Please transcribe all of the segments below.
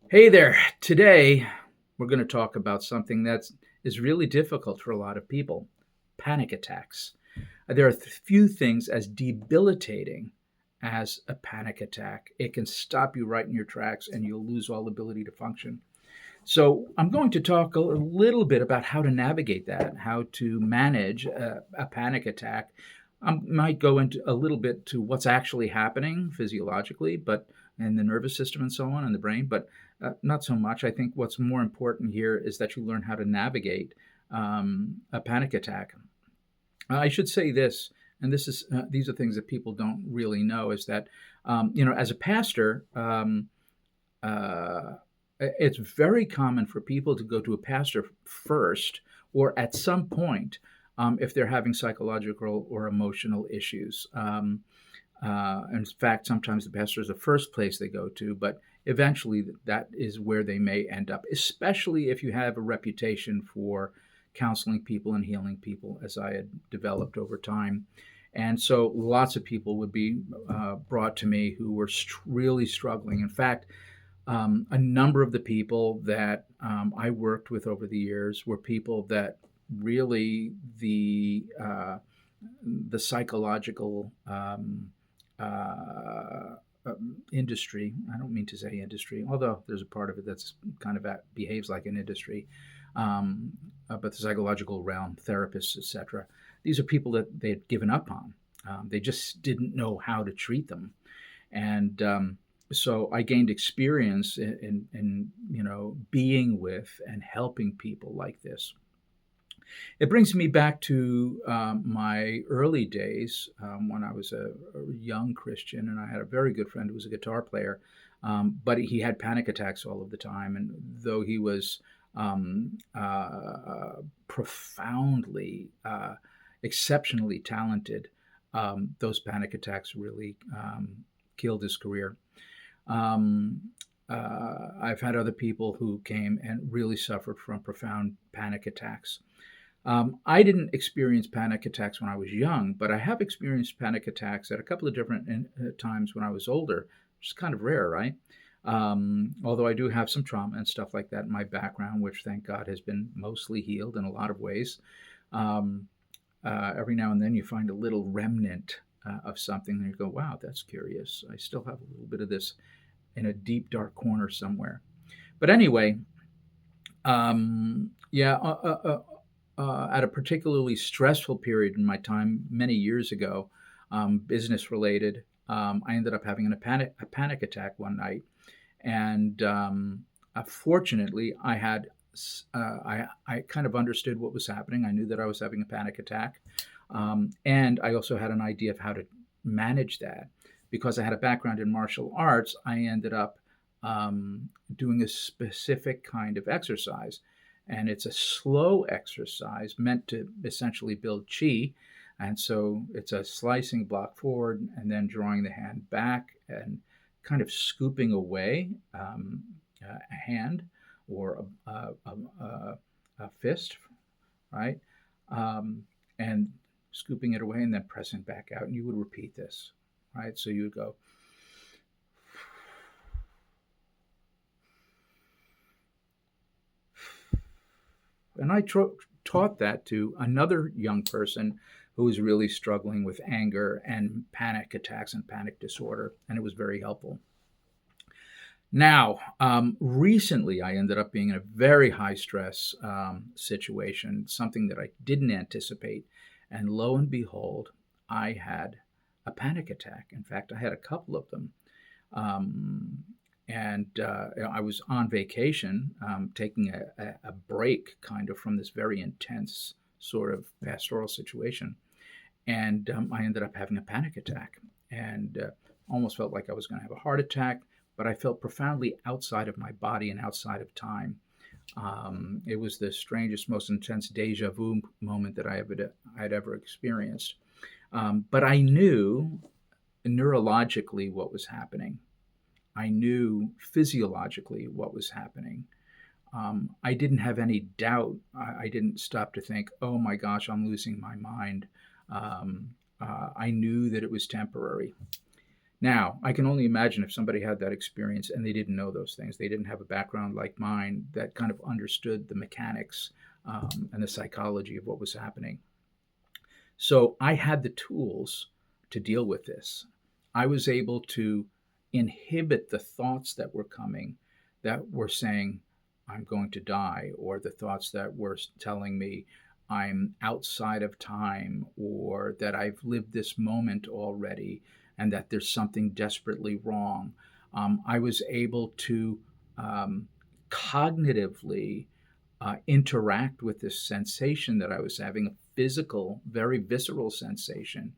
Hey there. Today, we're going to talk about something that is really difficult for a lot of people: panic attacks. There are few things as debilitating as a panic attack. It can stop you right in your tracks and you'll lose all ability to function. So, I'm going to talk a little bit about how to navigate that, how to manage a panic attack. I might go into a little bit to what's actually happening physiologically, but and the nervous system and so on, and the brain, but not so much. I think what's more important here is that you learn how to navigate a panic attack. I should say this, and these are things that people don't really know, is that as a pastor. Uh, it's very common for people to go to a pastor first or at some point if they're having psychological or emotional issues. In fact, sometimes the pastor is the first place they go to, but eventually that is where they may end up, especially if you have a reputation for counseling people and healing people, as I had developed over time. And so lots of people would be brought to me who were really struggling. In fact, a number of the people that I worked with over the years were people that really the psychological industry. I don't mean to say industry, although there's a part of it that's kind of behaves like an industry. But the psychological realm, therapists, etc. These are people that they had given up on. They just didn't know how to treat them, and so I gained experience in being with and helping people like this. It brings me back to my early days when I was a young Christian, and I had a very good friend who was a guitar player, but he had panic attacks all of the time. And though he was profoundly, exceptionally talented, those panic attacks really killed his career. Um, I've had other people who came and really suffered from profound panic attacks. I didn't experience panic attacks when I was young, but I have experienced panic attacks at a couple of different times when I was older, which is kind of rare, right? Although I do have some trauma and stuff like that in my background, which thank God has been mostly healed in a lot of ways. Um, every now and then you find a little remnant of something, and you go, wow, that's curious. I still have a little bit of this in a deep, dark corner somewhere. But anyway, yeah, at a particularly stressful period in my time many years ago, business related, I ended up having a panic attack one night, and fortunately, I kind of understood what was happening. I knew that I was having a panic attack, and I also had an idea of how to manage that. Because I had a background in martial arts, I ended up doing a specific kind of exercise. And it's a slow exercise meant to essentially build chi. And so it's a slicing block forward and then drawing the hand back and kind of scooping away a hand or a fist, right? And scooping it away and then pressing back out. And you would repeat this, right? So you would go, and I taught that to another young person who was really struggling with anger and panic attacks and panic disorder, and it was very helpful. Now, recently, I ended up being in a very high stress situation, something that I didn't anticipate. And lo and behold, I had a panic attack. In fact, I had a couple of them. Um, and I was on vacation, taking a break kind of from this very intense sort of pastoral situation. And I ended up having a panic attack and almost felt like I was going to have a heart attack, but I felt profoundly outside of my body and outside of time. It was the strangest, most intense deja vu moment that I'd ever experienced. But I knew neurologically what was happening. I knew physiologically what was happening. I didn't have any doubt. I didn't stop to think, oh my gosh, I'm losing my mind. I knew that it was temporary. Now, I can only imagine if somebody had that experience and they didn't know those things. They didn't have a background like mine that kind of understood the mechanics and the psychology of what was happening. So I had the tools to deal with this. I was able to inhibit the thoughts that were coming that were saying, I'm going to die, or the thoughts that were telling me I'm outside of time, or that I've lived this moment already, and that there's something desperately wrong. I was able to um, cognitively interact with this sensation that I was having, a physical, very visceral sensation,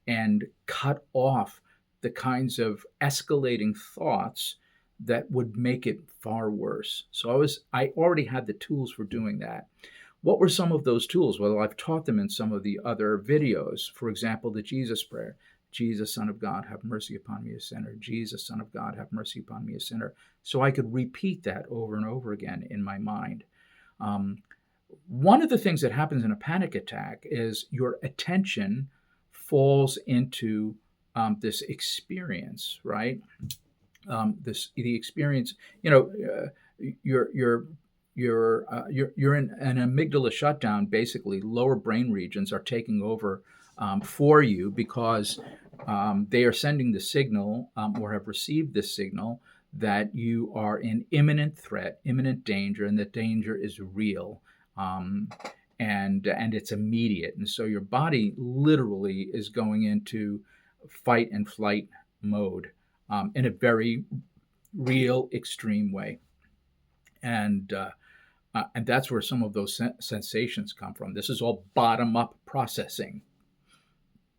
and cut off the kinds of escalating thoughts that would make it far worse. So I already had the tools for doing that. What were some of those tools? Well, I've taught them in some of the other videos. For example, the Jesus prayer. Jesus, Son of God, have mercy upon me, a sinner. Jesus, Son of God, have mercy upon me, a sinner. So I could repeat that over and over again in my mind. Um, One of the things that happens in a panic attack is your attention falls into this experience, right? The experience, you're you're in an amygdala shutdown. Basically, lower brain regions are taking over for you because they are sending the signal or have received this signal that you are in imminent threat, imminent danger, and that danger is real. Um, and it's immediate, and so your body literally is going into fight and flight mode in a very real, extreme way. And that's where some of those sensations come from. This is all bottom up processing.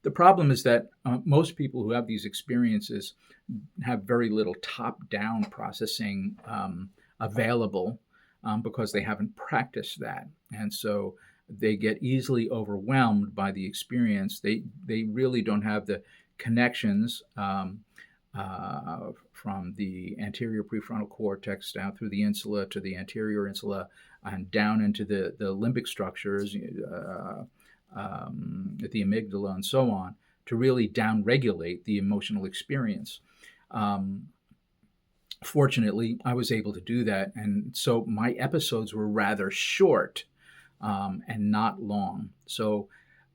The problem is that most people who have these experiences have very little top down processing available because they haven't practiced that. And so they get easily overwhelmed by the experience. They really don't have the connections from the anterior prefrontal cortex down through the insula to the anterior insula and down into the limbic structures, the amygdala, and so on, to really downregulate the emotional experience. Um, Fortunately, I was able to do that, and so my episodes were rather short and not long. So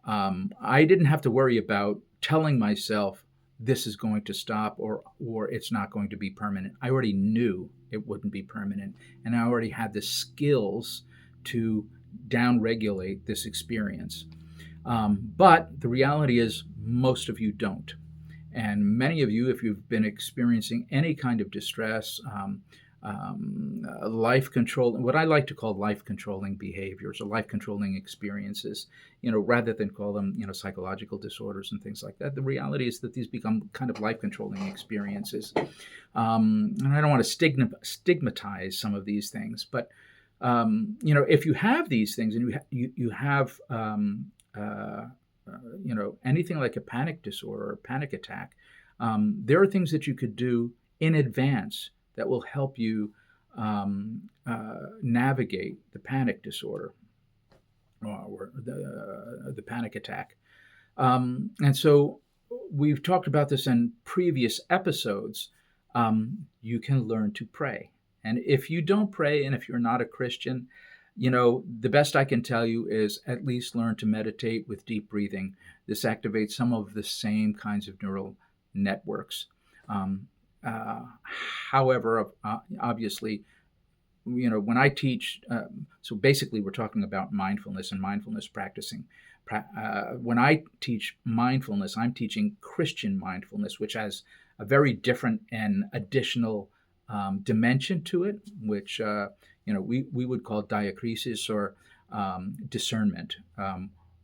I didn't have to worry about telling myself this is going to stop or it's not going to be permanent. I already knew it wouldn't be permanent, and I already had the skills to downregulate this experience. But the reality is, most of you don't. And many of you, if you've been experiencing any kind of distress, life control, what I like to call life controlling behaviors or life controlling experiences, rather than call them, psychological disorders and things like that. The reality is that these become kind of life controlling experiences. And I don't want to stigmatize some of these things, but if you have these things and you have anything like a panic disorder or panic attack, there are things that you could do in advance that will help you navigate the panic disorder or the panic attack. And so we've talked about this in previous episodes. You can learn to pray. And if you don't pray, and if you're not a Christian, the best I can tell you is at least learn to meditate with deep breathing. This activates some of the same kinds of neural networks. Um, uh, However, obviously, when I teach, so basically we're talking about mindfulness and mindfulness practicing. When I teach mindfulness, I'm teaching Christian mindfulness, which has a very different and additional dimension to it, which we would call diakrisis or discernment.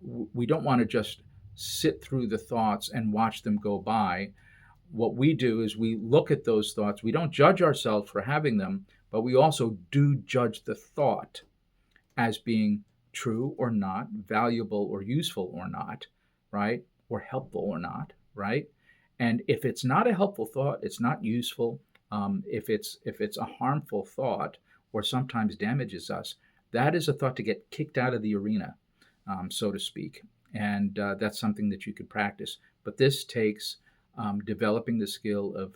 We don't want to just sit through the thoughts and watch them go by. What we do is we look at those thoughts. We don't judge ourselves for having them, but we also do judge the thought as being true or not, valuable or useful or not, right? Or helpful or not, right? And if it's not a helpful thought, it's not useful. If it's a harmful thought or sometimes damages us, that is a thought to get kicked out of the arena, so to speak. And that's something that you could practice. But this takes developing the skill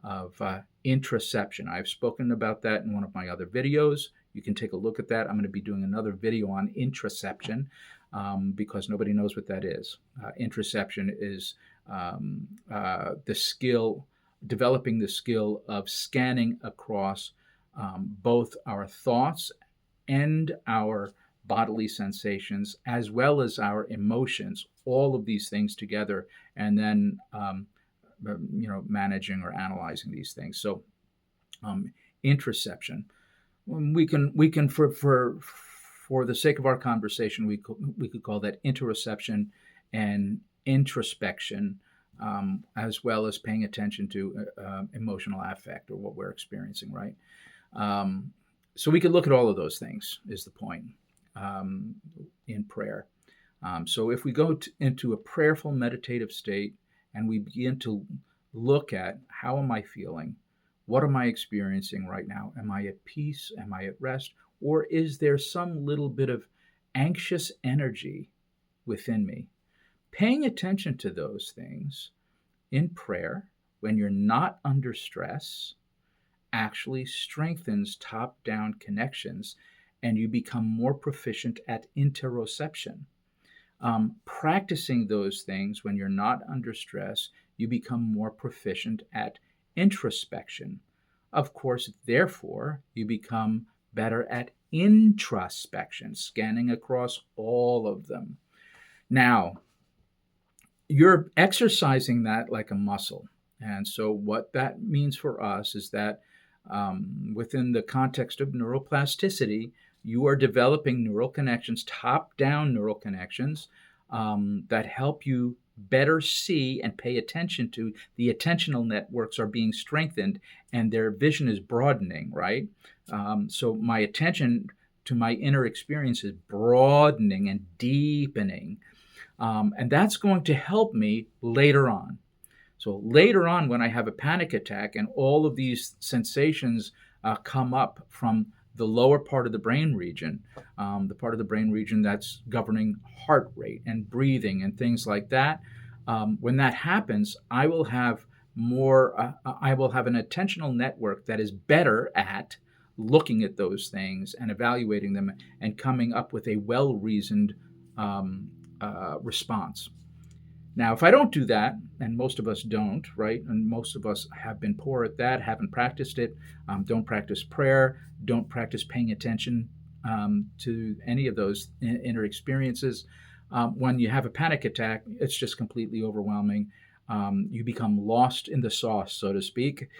of introception. I've spoken about that in one of my other videos. You can take a look at that. I'm going to be doing another video on introception because nobody knows what that is. Introception is the skill, developing the skill of scanning across both our thoughts and our bodily sensations, as well as our emotions, all of these things together, and then managing or analyzing these things. So introception, we can for the sake of our conversation, we could call that interoception and introspection, as well as paying attention to emotional affect or what we're experiencing, right? So we could look at all of those things, is the point, in prayer. So if we go into a prayerful meditative state and we begin to look at how am I feeling? What am I experiencing right now? Am I at peace? Am I at rest? Or is there some little bit of anxious energy within me? Paying attention to those things in prayer when you're not under stress actually strengthens top-down connections, and you become more proficient at interoception. Practicing those things when you're not under stress, you become more proficient at introspection. Of course, therefore, you become better at introspection, scanning across all of them. Now, you're exercising that like a muscle. And so what that means for us is that within the context of neuroplasticity, you are developing neural connections, top-down neural connections, that help you better see and pay attention to. The attentional networks are being strengthened and their vision is broadening, right? So my attention to my inner experience is broadening and deepening. And that's going to help me later on. So later on, when I have a panic attack and all of these sensations come up from the lower part of the brain region, the part of the brain region that's governing heart rate and breathing and things like that, when that happens, I will have an attentional network that is better at looking at those things and evaluating them and coming up with a well-reasoned response. Now, if I don't do that, and most of us don't, right, and most of us have been poor at that, haven't practiced it, don't practice prayer, don't practice paying attention to any of those inner experiences, when you have a panic attack, it's just completely overwhelming. You become lost in the sauce, so to speak.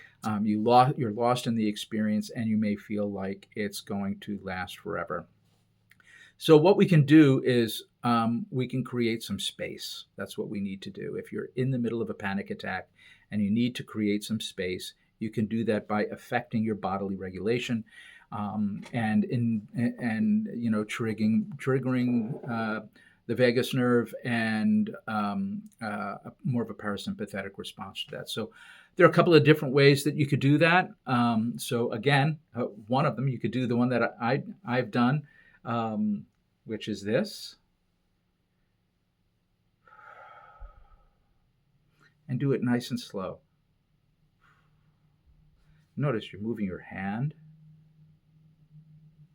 You're lost in the experience, and you may feel like it's going to last forever. So what we can do is we can create some space. That's what we need to do. If you're in the middle of a panic attack and you need to create some space, you can do that by affecting your bodily regulation and triggering the vagus nerve and more of a parasympathetic response to that. So there are a couple of different ways that you could do that. So again, one of them, you could do the one that I've done, which is this. And do it nice and slow. Notice you're moving your hand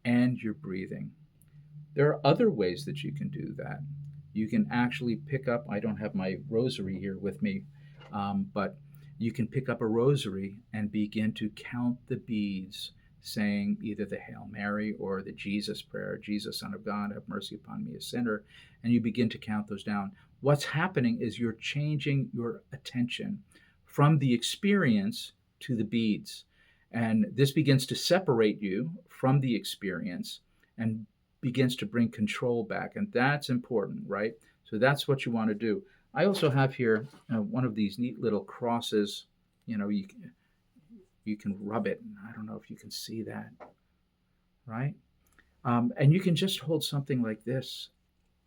and you're breathing. There are other ways that you can do that. You can actually pick up, I don't have my rosary here with me, but you can pick up a rosary and begin to count the beads, saying either the Hail Mary or the Jesus prayer, Jesus, Son of God, have mercy upon me, a sinner, and you begin to count those down. What's happening is you're changing your attention from the experience to the beads. And this begins to separate you from the experience and begins to bring control back. And that's important, right? So that's what you want to do. I also have here one of these neat little crosses. You can rub it. I don't know if you can see that, right? And you can just hold something like this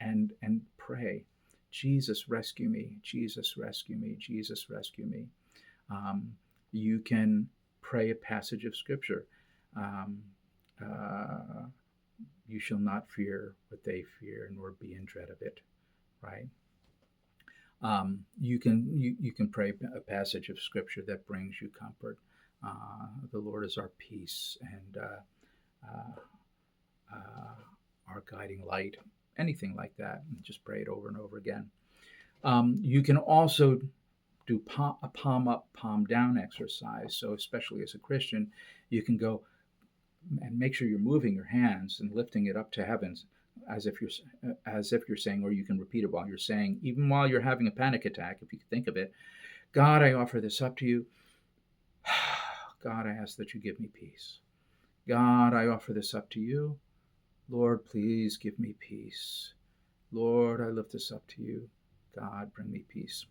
and pray, Jesus, rescue me. Jesus, rescue me. Jesus, rescue me. You can pray a passage of scripture. You shall not fear what they fear, nor be in dread of it, right? You can pray a passage of scripture that brings you comfort. The Lord is our peace and our guiding light. Anything like that, and just pray it over and over again. You can also do a palm up, palm down exercise. So, especially as a Christian, you can go and make sure you're moving your hands and lifting it up to heavens, as if you're saying, or you can repeat it while you're saying, even while you're having a panic attack, if you can think of it. God, I offer this up to you. God, I ask that you give me peace. God, I offer this up to you. Lord, please give me peace. Lord, I lift this up to you. God, bring me peace.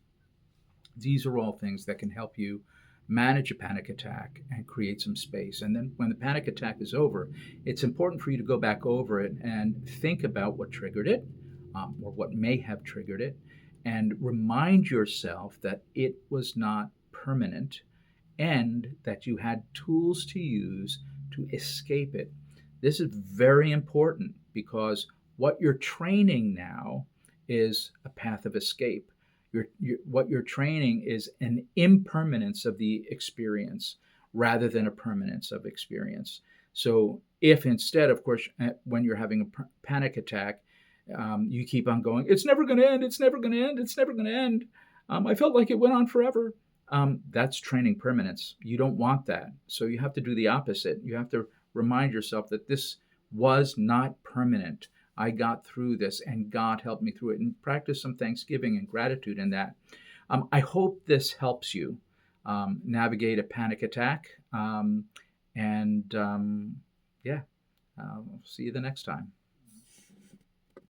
These are all things that can help you manage a panic attack and create some space. And then when the panic attack is over, it's important for you to go back over it and think about what triggered it, or what may have triggered it, and remind yourself that it was not permanent and that you had tools to use to escape it. This is very important because what you're training now is a path of escape. What you're training is an impermanence of the experience rather than a permanence of experience. So, if instead, of course, when you're having a panic attack, you keep on going, it's never going to end, it's never going to end, it's never going to end. I felt like it went on forever. That's training permanence. You don't want that. So, you have to do the opposite. You have to remind yourself that this was not permanent. I got through this and God helped me through it, and practice some thanksgiving and gratitude in that. I hope this helps you navigate a panic attack. And yeah, see you the next time.